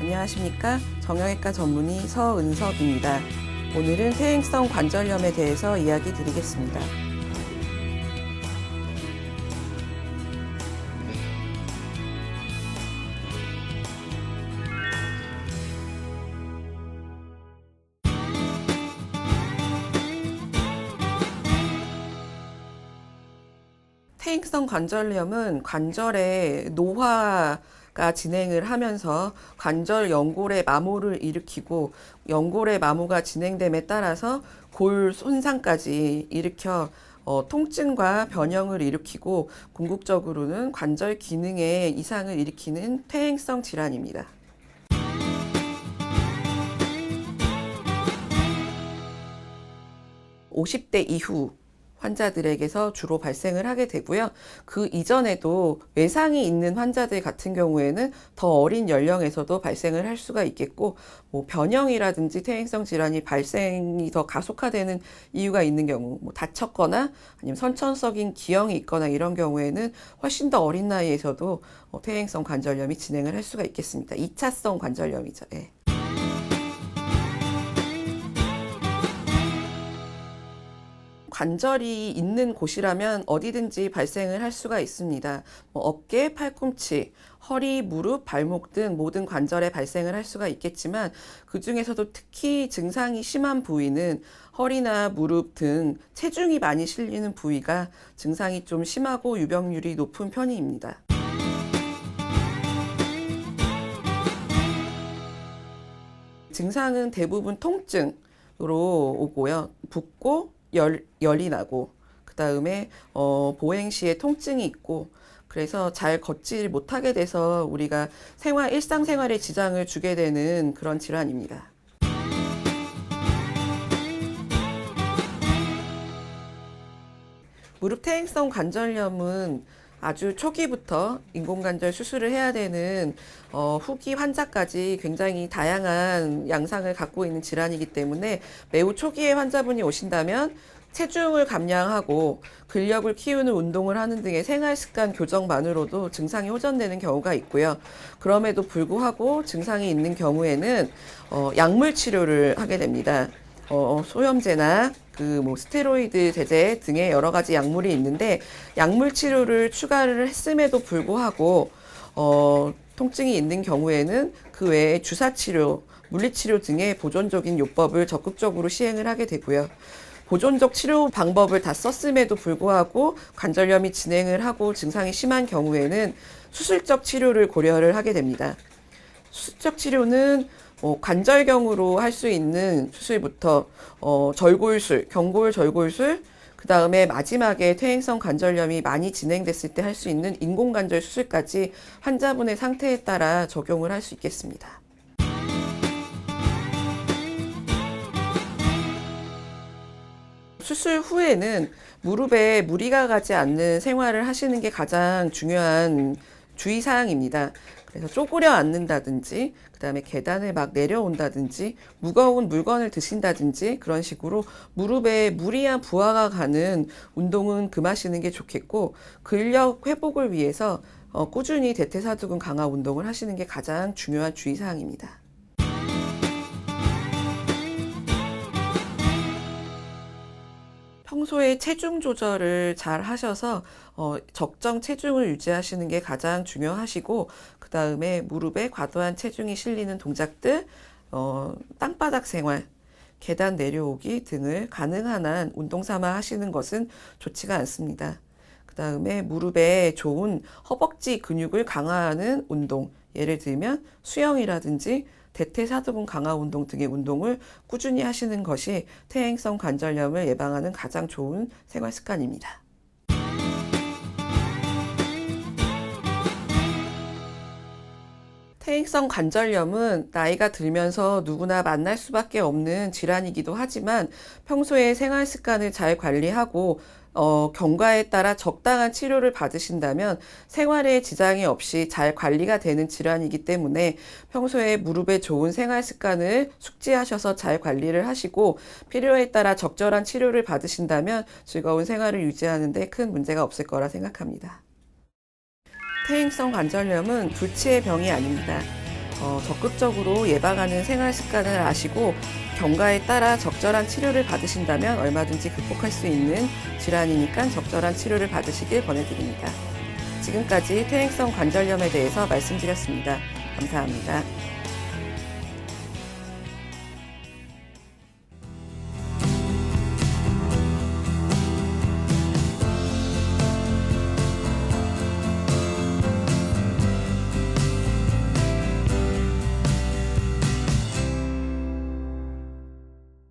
안녕하십니까. 정형외과 전문의 서은석입니다. 오늘은 퇴행성 관절염에 대해서 이야기 드리겠습니다. 퇴행성 관절염은 관절의 노화가 진행을 하면서 관절 연골의 마모를 일으키고, 연골의 마모가 진행됨에 따라서 골 손상까지 일으켜 통증과 변형을 일으키고, 궁극적으로는 관절 기능에 이상을 일으키는 퇴행성 질환입니다. (50대) 이후 환자들에게서 주로 발생을 하게 되고요. 그 이전에도 외상이 있는 환자들 같은 경우에는 더 어린 연령에서도 발생을 할 수가 있겠고, 변형이라든지 퇴행성 질환이 발생이 더 가속화되는 이유가 있는 경우, 다쳤거나 아니면 선천적인 기형이 있거나 이런 경우에는 훨씬 더 어린 나이에서도 퇴행성 관절염이 진행을 할 수가 있겠습니다. 2차성 관절염이죠. 예. 관절이 있는 곳이라면 어디든지 발생을 할 수가 있습니다. 어깨, 팔꿈치, 허리, 무릎, 발목 등 모든 관절에 발생을 할 수가 있겠지만, 그 중에서도 특히 증상이 심한 부위는 허리나 무릎 등 체중이 많이 실리는 부위가 증상이 좀 심하고 유병률이 높은 편입니다. 증상은 대부분 통증으로 오고요. 붓고 열이 나고, 그 다음에 보행 시에 통증이 있고, 그래서 잘 걷지 못하게 돼서 우리가 일상생활에 지장을 주게 되는 그런 질환입니다. 무릎 퇴행성 관절염은 아주 초기부터 인공관절 수술을 해야 되는 후기 환자까지 굉장히 다양한 양상을 갖고 있는 질환이기 때문에, 매우 초기에 환자분이 오신다면 체중을 감량하고 근력을 키우는 운동을 하는 등의 생활습관 교정만으로도 증상이 호전되는 경우가 있고요. 그럼에도 불구하고 증상이 있는 경우에는 약물 치료를 하게 됩니다. 소염제나 스테로이드 제제 등의 여러 가지 약물이 있는데, 약물 치료를 추가를 했음에도 불구하고 통증이 있는 경우에는 그 외에 주사 치료, 물리치료 등의 보존적인 요법을 적극적으로 시행을 하게 되고요. 보존적 치료 방법을 다 썼음에도 불구하고 관절염이 진행을 하고 증상이 심한 경우에는 수술적 치료를 고려를 하게 됩니다. 수술적 치료는 관절경으로 할 수 있는 수술부터 절골술, 경골 절골술, 그 다음에 마지막에 퇴행성 관절염이 많이 진행됐을 때 할 수 있는 인공관절 수술까지 환자분의 상태에 따라 적용을 할 수 있겠습니다. 수술 후에는 무릎에 무리가 가지 않는 생활을 하시는 게 가장 중요한 주의사항입니다. 그래서 쪼그려 앉는다든지, 그 다음에 계단을 막 내려온다든지, 무거운 물건을 드신다든지, 그런 식으로 무릎에 무리한 부하가 가는 운동은 금하시는 게 좋겠고, 근력 회복을 위해서 꾸준히 대퇴사두근 강화 운동을 하시는 게 가장 중요한 주의사항입니다. 평소에 체중 조절을 잘 하셔서 적정 체중을 유지하시는 게 가장 중요하시고, 그 다음에 무릎에 과도한 체중이 실리는 동작들, 땅바닥 생활, 계단 내려오기 등을 가능한 한 운동 삼아 하시는 것은 좋지가 않습니다. 그 다음에 무릎에 좋은 허벅지 근육을 강화하는 운동, 예를 들면 수영이라든지 대퇴사두근 강화 운동 등의 운동을 꾸준히 하시는 것이 퇴행성 관절염을 예방하는 가장 좋은 생활 습관입니다. 퇴행성 관절염은 나이가 들면서 누구나 만날 수밖에 없는 질환이기도 하지만, 평소에 생활 습관을 잘 관리하고 경과에 따라 적당한 치료를 받으신다면 생활에 지장이 없이 잘 관리가 되는 질환이기 때문에, 평소에 무릎에 좋은 생활 습관을 숙지하셔서 잘 관리를 하시고 필요에 따라 적절한 치료를 받으신다면 즐거운 생활을 유지하는 데 큰 문제가 없을 거라 생각합니다. 퇴행성 관절염은 불치의 병이 아닙니다. 적극적으로 예방하는 생활 습관을 아시고 경과에 따라 적절한 치료를 받으신다면 얼마든지 극복할 수 있는 질환이니까 적절한 치료를 받으시길 권해드립니다. 지금까지 퇴행성 관절염에 대해서 말씀드렸습니다. 감사합니다.